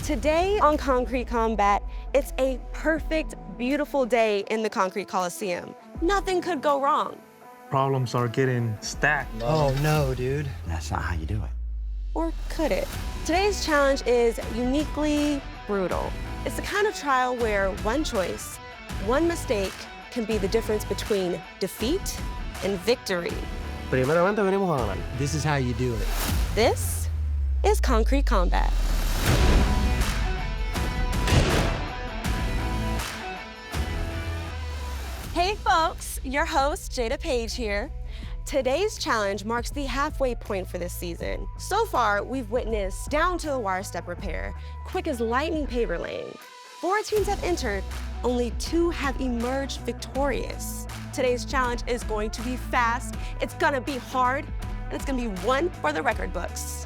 Today on Concrete Combat, it's a perfect, beautiful day in the Concrete Coliseum. Nothing could go wrong. Problems are getting stacked. Oh no, dude. That's not how you do it. Or could it? Today's challenge is uniquely brutal. It's the kind of trial where one choice, one mistake, can be the difference between defeat and victory. Primeramente venimos a ganar. This is how you do it. This is Concrete Combat. Hey folks, your host, Jada Page here. Today's challenge marks the halfway point for this season. So far, we've witnessed down-to-the-wire step repair, quick as lightning paver laying. 4 teams have entered, only 2 have emerged victorious. Today's challenge is going to be fast, it's gonna be hard, and it's gonna be one for the record books.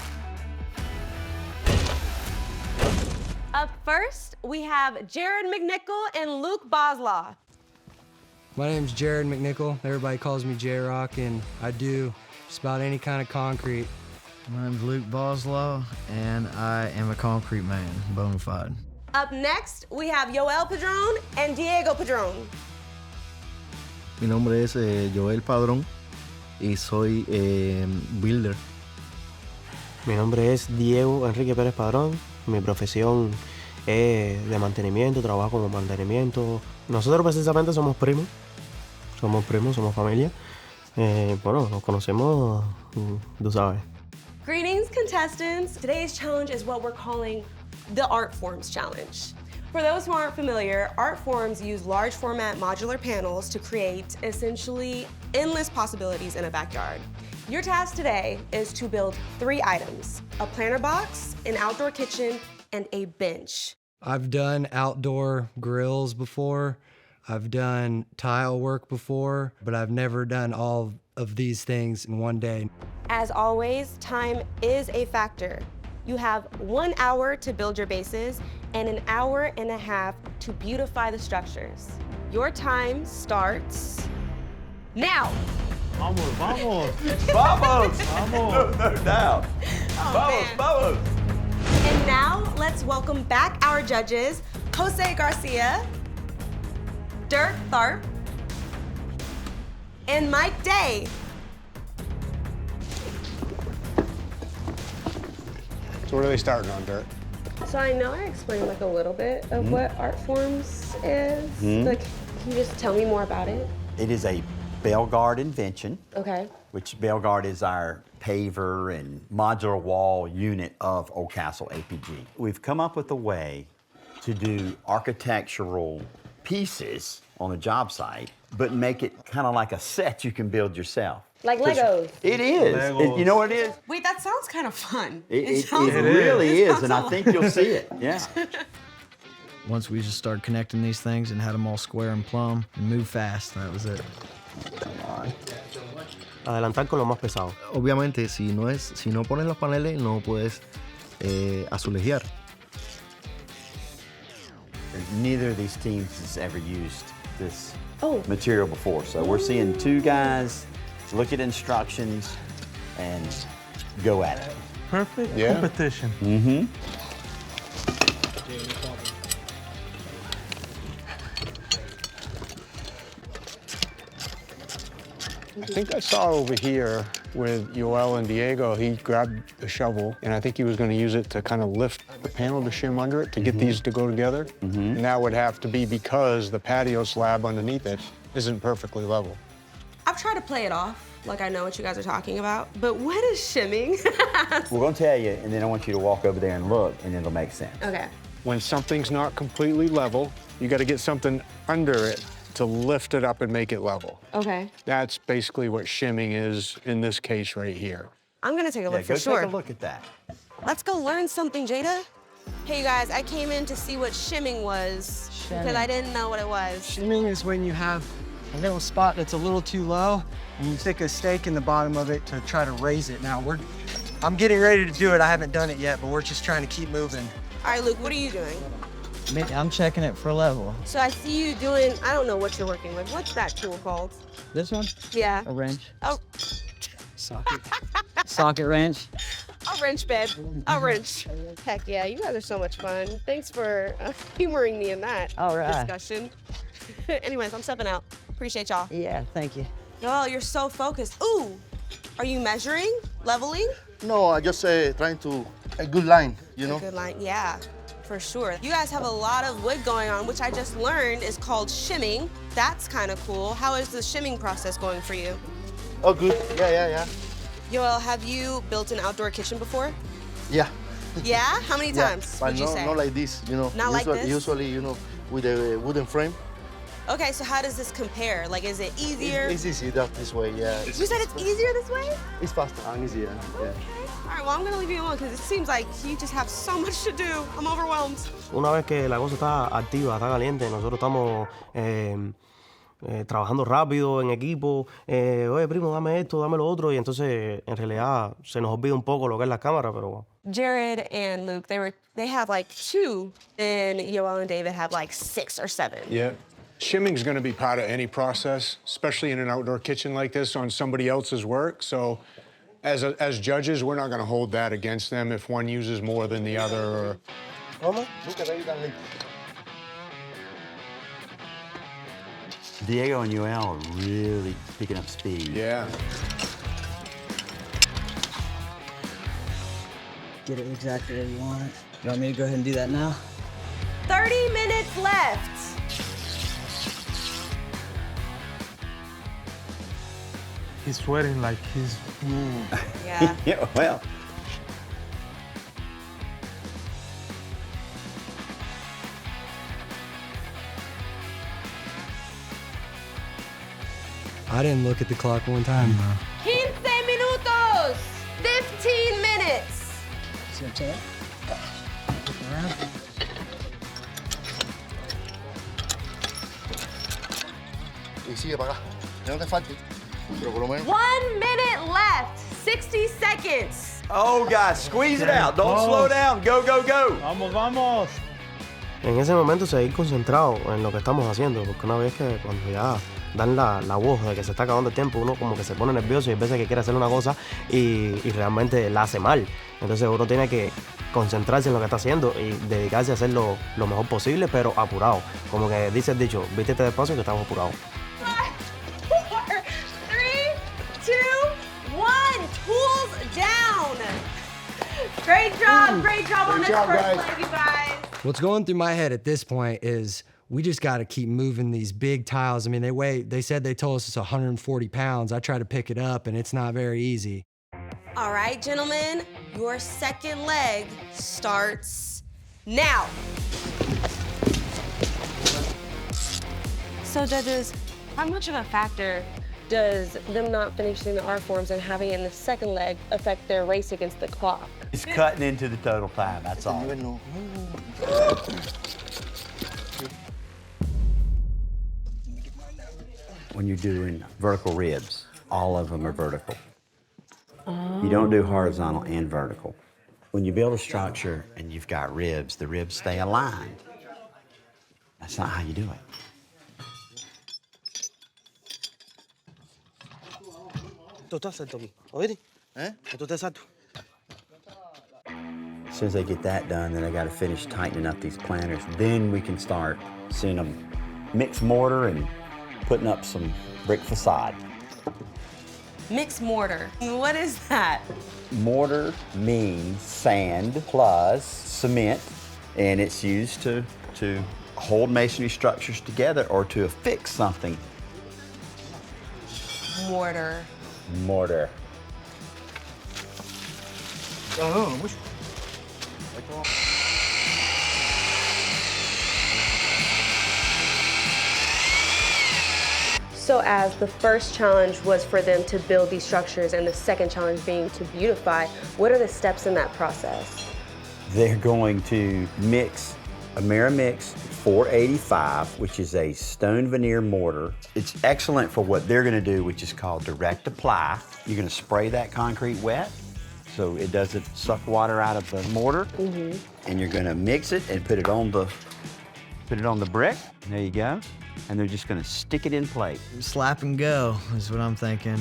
Up first, we have Jared McNichol and Luke Boslaw. My name's Jared McNichol. Everybody calls me J-Rock, and I do just about any kind of concrete. My name's Luke Boslaw, and I am a concrete man, bona fide. Up next, we have Yoel Padron and Diego Padron. Mi nombre es Joel Padrón y soy builder. Mi nombre es Diego Enrique Pérez Padrón. Mi profesión es de mantenimiento, trabajo como mantenimiento. Nosotros precisamente somos primos, somos familia. Bueno, nos conocemos, tú sabes. Greetings, contestants. Today's challenge is what we're calling the Art Forms Challenge. For those who aren't familiar, art forms use large format modular panels to create essentially endless possibilities in a backyard. Your task today is to build 3 items: a planter box, an outdoor kitchen, and a bench. I've done outdoor grills before. I've done tile work before, but I've never done all of these things in one day. As always, time is a factor. You have 1 hour to build your bases and 1.5 hours to beautify the structures. Your time starts now. Vamos, vamos. Vamos! Vamos. No doubt. Vamos, man. vamos! And now, let's welcome back our judges, Jose Garcia, Dirk Tharp, and Mike Day. So what are they starting on, Dirk? So I know I explained like a little bit of what art forms is. Like, can you just tell me more about it? It is a Belgard invention, Okay. which Belgard is our paver and modular wall unit of Old Castle APG. We've come up with a way to do architectural pieces on a job site, but make it kind of like a set you can build yourself. Like Legos. It is. Legos. You know what it is? Wait, that sounds kind of fun. It sounds- really it is, sounds and a I lot. think you'll see it. Yeah. Once we just started connecting these things and had them all square and plumb and move fast, that was it. Adelantar con lo más pesado. Obviamente, si no pones los paneles, no puedes azulejear. Neither of these teams has ever used this Oh. material before, so we're seeing 2 guys look at instructions and go at it. Perfect Yeah. competition. Mm-hmm. I think I saw over here with Yoel and Diego, he grabbed a shovel, and I think he was going to use it to kind of lift the panel to shim under it to get these to go together. And that would have to be because the patio slab underneath it isn't perfectly level. I've tried to play it off, like I know what you guys are talking about, but what is shimming? We're going to tell you, and then I want you to walk over there and look, and it'll make sense. Okay. When something's not completely level, you got to get something under it to lift it up and make it level. Okay. That's basically what shimming is in this case right here. I'm gonna take a Yeah, look go for sure. take a look at that. Let's go learn something, Jada. Hey, you guys, I came in to see what shimming was because I didn't know what it was. Shimming is when you have a little spot that's a little too low, and you stick a stake in the bottom of it to try to raise it. Now, I'm getting ready to do it. I haven't done it yet, but we're just trying to keep moving. All right, Luke, what are you doing? I'm checking it for level. So I see you doing, I don't know what you're working with. What's that tool called? This one? Yeah. A wrench. Oh, Socket. Socket wrench. I'll wrench, babe. I'll wrench. Heck yeah, you guys are so much fun. Thanks for humoring me in that discussion. Anyways, I'm stepping out. Appreciate y'all. Yeah, thank you. Oh, you're so focused. Ooh, are you measuring, leveling? No, I just trying to a good line, you know. Good line, yeah, for sure. You guys have a lot of wood going on, which I just learned is called shimming. That's kind of cool. How is the shimming process going for you? Oh, good. Yeah. Yoel, have you built an outdoor kitchen before? Yeah. Yeah? How many times But would you say? not like this, you know. Not like this? Usually, you know, with a wooden frame. Okay, so how does this compare? Like, is it easier? It's easy this way, yeah. You said it's easier this way? It's faster and easier, yeah. All right, well, I'm gonna leave you alone because it seems like you just have so much to do. I'm overwhelmed. Una vez que la cosa está activa, está caliente, nosotros estamos trabajando rápido en equipo. Oye, primo, dame esto, dame lo otro. Y entonces, en realidad, se nos olvida un poco lo que es la cámara, pero... Jared and Luke, they have like 2, and Yoel and David have like 6 or 7. Yeah. Shimming's going to be part of any process, especially in an outdoor kitchen like this on somebody else's work. So as judges, we're not going to hold that against them if one uses more than the other. Or... Diego and Yoel are really picking up speed. Yeah. Get it exactly where you want it. You want me to go ahead and do that now? 30 minutes left. He's sweating like he's. Yeah. Yeah, well. I didn't look at the clock one time. 15 minutos. 15 minutes. See what I'm saying? Look around. Y sigue para acá. Que no te falte. Pero por lo menos. 1 minute left. 60 seconds. Oh, guys, squeeze it out. Don't Oh. slow down. Go, go, go. Vamos, vamos. En ese momento seguir concentrado en lo que estamos haciendo, porque una vez que cuando ya dan la voz de que se está acabando el tiempo, uno como que se pone nervioso y hay veces que quiere hacer una cosa y realmente la hace mal. Entonces uno tiene que concentrarse en lo que está haciendo y dedicarse a hacerlo lo mejor posible, pero apurado. Como que dice el dicho, vístete despacio que estamos apurados. 5, 4, 3, 2, 1. Tools down. Great job on this job, first guys. leg, you guys. What's going through my head at this point is we just got to keep moving these big tiles. I mean, they said they told us it's 140 pounds. I try to pick it up and it's not very easy. All right, gentlemen, your second leg starts now. So judges, how much of a factor does them not finishing the art forms and having it in the second leg affect their race against the clock? It's cutting into the total time, that's all. When you're doing vertical ribs, all of them are vertical. You don't do horizontal and vertical. When you build a structure and you've got ribs, the ribs stay aligned. That's not how you do it. Tú estás exacto aquí, ¿oíste? Tú estás exacto. As soon as they get that done, then I got to finish tightening up these planters. Then we can start seeing them mix mortar and putting up some brick facade. Mixed mortar. What is that? Mortar means sand plus cement, and it's used to hold masonry structures together or to affix something. Mortar. Mortar. So as the first challenge was for them to build these structures and the second challenge being to beautify, what are the steps in that process? They're going to mix a Meramix 485, which is a stone veneer mortar. It's excellent for what they're gonna do, which is called direct apply. You're gonna spray that concrete wet so it doesn't suck water out of the mortar. And you're gonna mix it and put it on the brick. There you go. And they're just gonna stick it in place. Slap and go is what I'm thinking.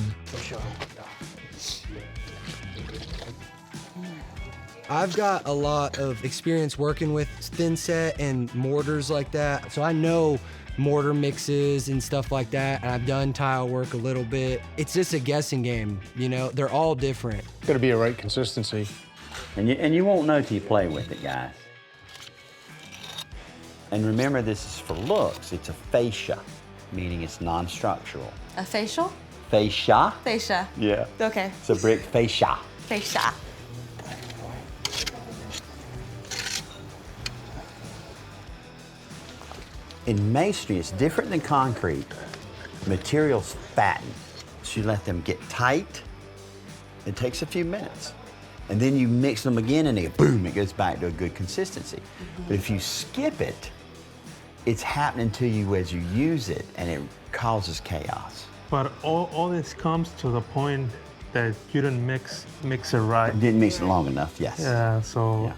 I've got a lot of experience working with thin set and mortars like that, so I know mortar mixes and stuff like that, and I've done tile work a little bit. It's just a guessing game, you know? They're all different. Got to be a right consistency. And you won't know till you play with it, guys. And remember, this is for looks. It's a fascia, meaning it's non-structural. A facial? Fascia? Fascia. Yeah. Okay. It's a brick fascia. Fascia. In masonry, it's different than concrete. Materials fatten. So you let them get tight. It takes a few minutes. And then you mix them again and boom, it goes back to a good consistency. But if you skip it, it's happening to you as you use it, and it causes chaos. But all this comes to the point that you didn't mix it right. Didn't mix it long enough, yes. Yeah, so. Yeah.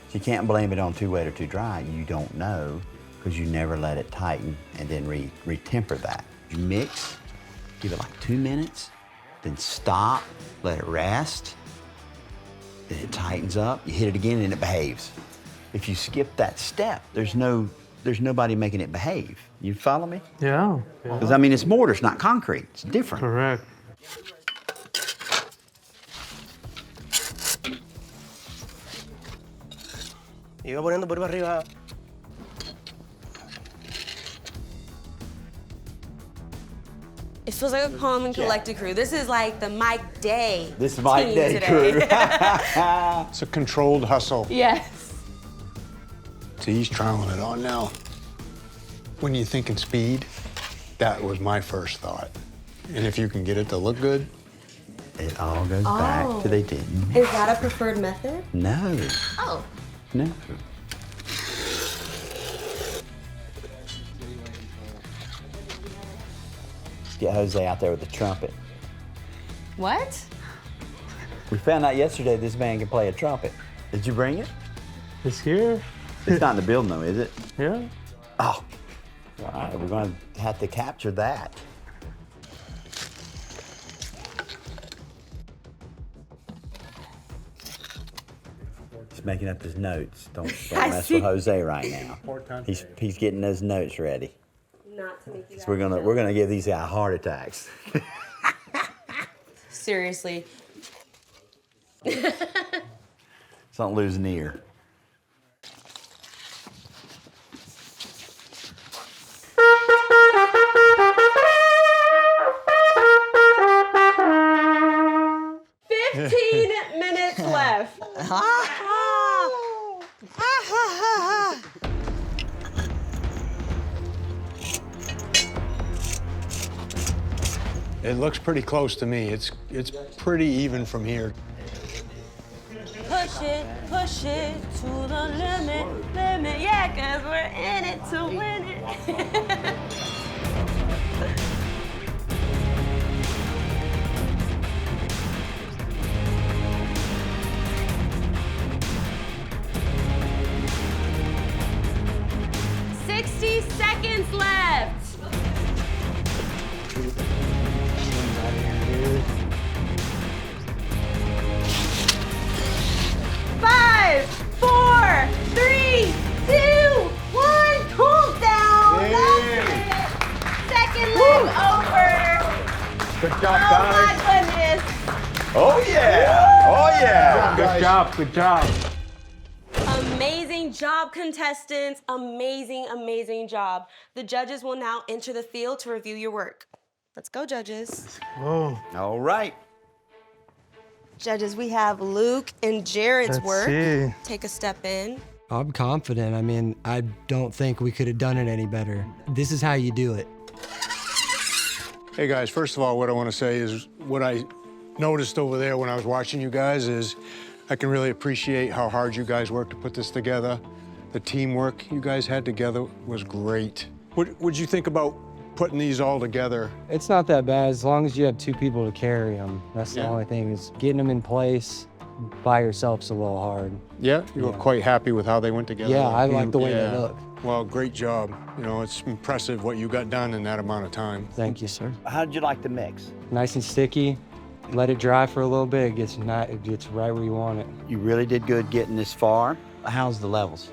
So you can't blame it on too wet or too dry. You don't know because you never let it tighten and then re-temper that. You mix, give it like 2 minutes, then stop, let it rest, then it tightens up, you hit it again and it behaves. If you skip that step, there's nobody making it behave. You follow me? Yeah. Because I mean, it's mortar, it's not concrete, it's different. Correct. Iba poniendo por arriba. It feels like a calm and collected crew. This is like the Mike Day. This is Mike team Day today. crew. It's a controlled hustle. Yes. So he's trialing it on now. When you're thinking speed, that was my first thought. And if you can get it to look good, It all goes back to they didn't. Is that a preferred method? No, Oh. no. Get Jose out there with the trumpet. What? We found out yesterday this man can play a trumpet. Did you bring it? It's here. It's not in the building though, is it? Yeah. Oh, all right, we're going to have to capture that. He's making up his notes. Don't I mess see. with Jose right now. He's getting those notes ready. Not to make you So we're gonna give these guys heart attacks. Seriously. So don't lose an ear. Minutes left. it looks pretty close to me. It's pretty even from here. Push it to the limit, yeah, 'cause we're in it to win it. Seconds left. Five, 4, 3, 2, 1. Cool down. That's it. Second leg over. Good job, Oh my goodness. Oh yeah! Oh yeah! Good job. Good job. Amazing job, contestants. Amazing, amazing job. The judges will now enter the field to review your work. Let's go, judges. Oh, All right. Judges, we have Luke and Jared's let's work. see. Take a step in. I'm confident. I mean, I don't think we could have done it any better. This is how you do it. Hey guys, first of all, what I want to say is what I noticed over there when I was watching you guys is I can really appreciate how hard you guys worked to put this together. The teamwork you guys had together was great. What would you think about putting these all together? It's not that bad as long as you have 2 people to carry them. That's the Yeah. only thing is getting them in place by yourself's a little hard. Yeah? You were Yeah. quite happy with how they went together? Yeah, I like the way Yeah. they look. Well, great job. You know, it's impressive what you got done in that amount of time. Thank you, sir. How did you like the mix? Nice and sticky, Let it dry for a little bit. It gets right where you want it. You really did good getting this far. How's the levels?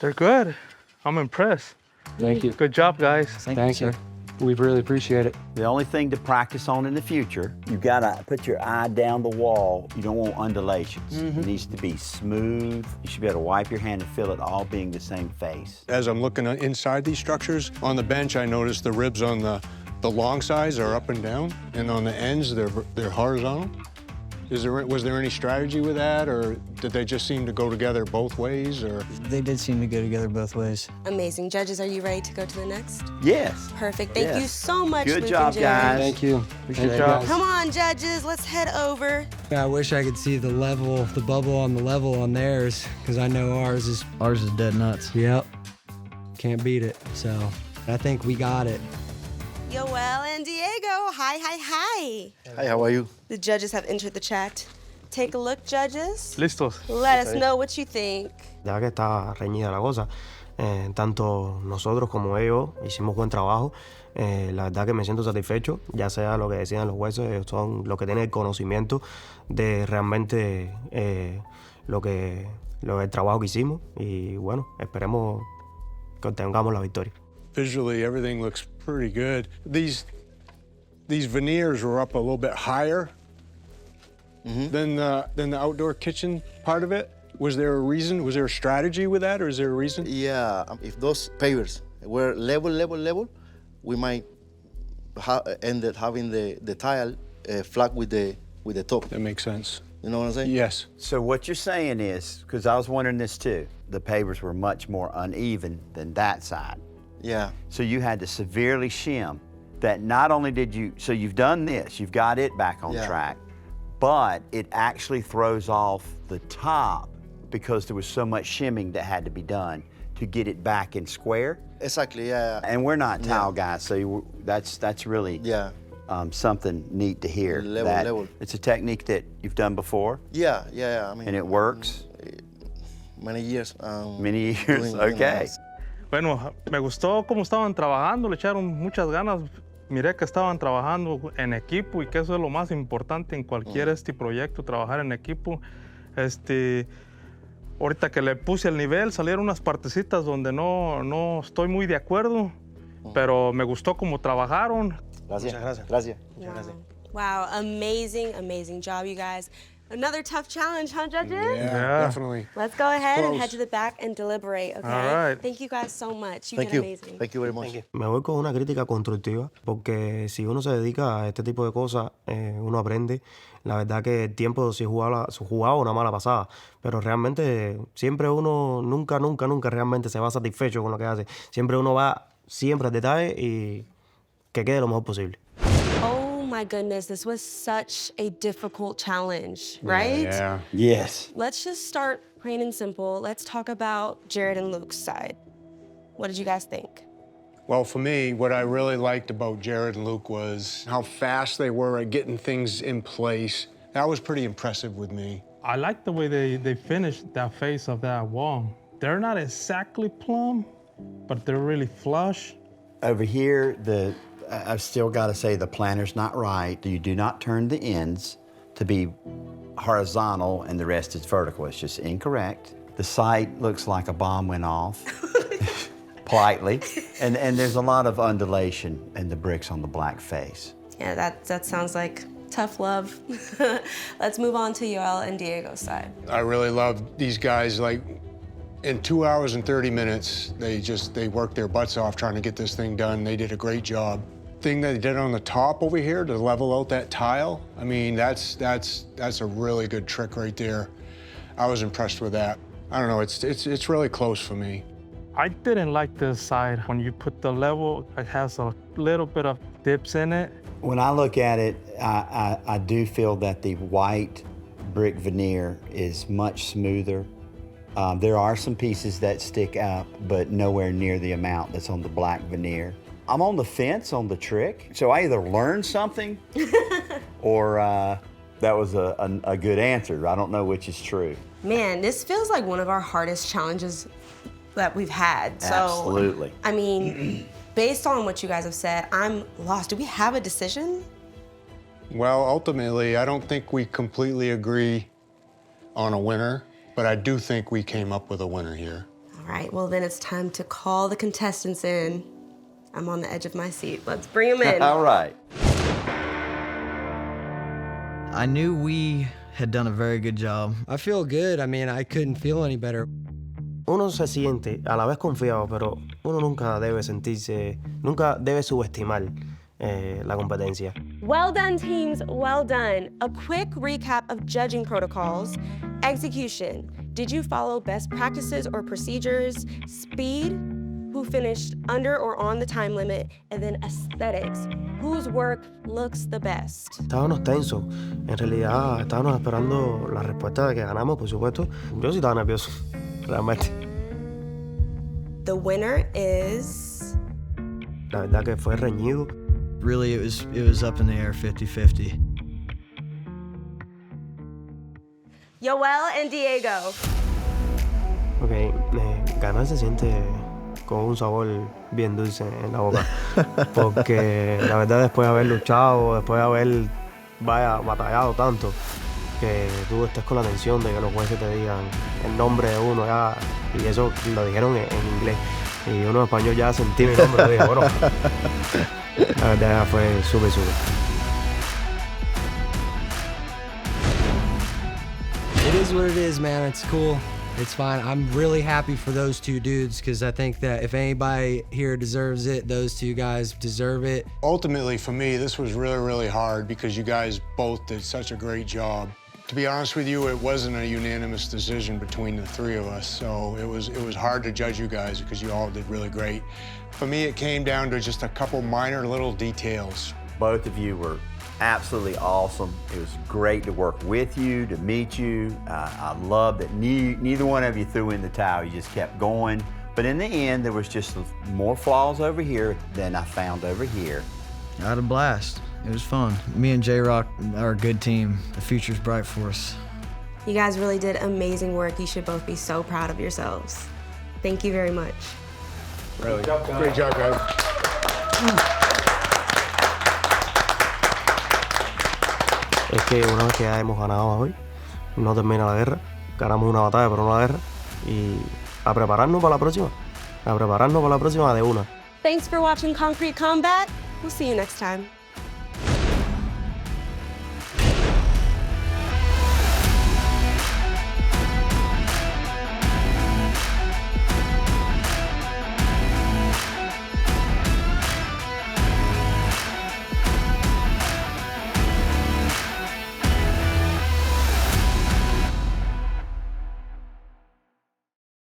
They're good. I'm impressed. Thank you. Good job, guys. Thank you. We really appreciate it. The only thing to practice on in the future, you gotta put your eye down the wall. You don't want undulations. It needs to be smooth. You should be able to wipe your hand and feel it all being the same face. As I'm looking inside these structures, on the bench, I noticed the ribs on the long sides are up and down, and on the ends, they're horizontal. Was there any strategy with that, or did they just seem to go together both ways, or? They did seem to go together both ways. Amazing. Judges, are you ready to go to the next? Yes. Perfect. Thank you so much, Good Luke job, and Jared. guys. Thank you. Good job. Come on, judges, let's head over. I wish I could see the bubble on the level on theirs, because I know ours is, Dead nuts. yep, can't beat it. So I think we got it. Yoel and Diego, hi, hi, hi. Hi, how are you? The judges have entered the chat. Take a look, judges. Listos. Let us know what you think. Ya que está reñida la cosa, tanto nosotros como ellos hicimos buen trabajo. La verdad que me siento satisfecho, ya sea lo que decían los jueces, ellos son los que tienen el conocimiento de realmente el trabajo que hicimos, y bueno, esperemos que obtengamos la victoria. Visually, everything looks pretty good. These veneers were up a little bit higher than the outdoor kitchen part of it. Was there a reason? Was there a strategy with that, or is there a reason? Yeah, if those pavers were level, we might end up having the tile flat with the top. That makes sense. You know what I'm saying? Yes. So what you're saying is, because I was wondering this too, the pavers were much more uneven than that side. Yeah. So you had to severely shim that. Not only did you, so you've done this, you've got it back on track, but it actually throws off the top because there was so much shimming that had to be done to get it back in square. Exactly, yeah. And we're not tile guys, so that's really something neat to hear. Level. It's a technique that you've done before? Yeah. I mean, And it works? Many years. Many years, okay. Bueno, me gustó cómo estaban trabajando, le echaron muchas ganas. Miré que estaban trabajando en equipo y que eso es lo más importante en cualquier proyecto, trabajar en equipo. Ahorita que le puse el nivel, salieron unas partecitas donde no estoy muy de acuerdo, pero me gustó cómo trabajaron. Gracias. Wow, amazing job, you guys. Another tough challenge, huh, judges? Yeah, definitely. Let's go ahead and Close. head to the back and deliberate, okay? All right. Thank you guys so much. You Thank did you. amazing. Thank you very much. Me voy con una crítica constructiva, porque si uno se dedica a este tipo de cosas, uno aprende. La verdad que el tiempo sí jugaba una mala pasada, pero realmente siempre uno nunca realmente se va satisfecho con lo que hace. Siempre uno va al detalle y que quede lo mejor posible. Oh my goodness, this was such a difficult challenge, right? Yeah. Yes. Let's just start plain and simple. Let's talk about Jared and Luke's side. What did you guys think? Well, for me, what I really liked about Jared and Luke was how fast they were at getting things in place. That was pretty impressive with me. I like the way they finished that face of that wall. They're not exactly plumb, but they're really flush. Over here, I've still got to say the planner's not right. You do not turn the ends to be horizontal and the rest is vertical. It's just incorrect. The site looks like a bomb went off, politely. And there's a lot of undulation in the bricks on the black face. Yeah, that sounds like tough love. Let's move on to Yoel and Diego's side. I really loved these guys. Like, in 2 hours and 30 minutes, they worked their butts off trying to get this thing done. They did a great job. Thing that they did on the top over here to level out that tile, I mean, that's a really good trick right there. I was impressed with that. I don't know, it's really close for me. I didn't like this side. When you put the level, it has a little bit of dips in it. When I look at it, I do feel that the white brick veneer is much smoother. There are some pieces that stick up, but nowhere near the amount that's on the black veneer. I'm on the fence on the trick, so I either learned something or that was a good answer. I don't know which is true. Man, this feels like one of our hardest challenges that we've had. So, Absolutely. I mean, based on what you guys have said, I'm lost. Do we have a decision? Well, ultimately, I don't think we completely agree on a winner, but I do think we came up with a winner here. All right, well then it's time to call the contestants in. I'm on the edge of my seat. Let's bring them in. All right. I knew we had done a very good job. I feel good. I mean, I couldn't feel any better. Uno se siente a la vez confiado, pero uno nunca debe subestimar la competencia. Well done, teams, well done. A quick recap of judging protocols. Execution. Did you follow best practices or procedures? Speed. Who finished under or on the time limit? And then aesthetics. Whose work looks the best? Estábamos tensos. En realidad, estábamos esperando la respuesta de que ganamos, por supuesto. Yo sí estaba nervioso, realmente. The winner is... La verdad que fue reñido. Really, it was up in the air, 50-50. Yoel and Diego. Ok, ganar se siente con un sabor bien dulce en la boca. Porque la verdad, después de haber luchado, después de haber batallado tanto, que tú estés con la tensión de que los jueces te digan el nombre de uno ya, y eso lo dijeron en inglés. Y uno en español ya sentí mi nombre, y dije, bueno, la verdad fue súper. It is what it is, man. It's cool. It's fine. I'm really happy for those two dudes because I think that if anybody here deserves it, those two guys deserve it. Ultimately, for me, this was really, really hard because you guys both did such a great job. To be honest with you, it wasn't a unanimous decision between the three of us, so it was hard to judge you guys because you all did really great. For me, it came down to just a couple minor little details. Both of you were absolutely awesome. It was great to work with you, to meet you. I love that neither one of you threw in the towel. You just kept going. But in the end, there was just more flaws over here than I found over here. I had a blast. It was fun. Me and J-Rock are a good team. The future's bright for us. You guys really did amazing work. You should both be so proud of yourselves. Thank you very much. Really, great job, guys. Es que una vez que ya hemos ganado hoy, no termina la guerra. Ganamos una batalla, pero no la guerra. Y a prepararnos para la próxima. A prepararnos para la próxima de una. Thanks for watching Concrete Combat. We'll see you next time.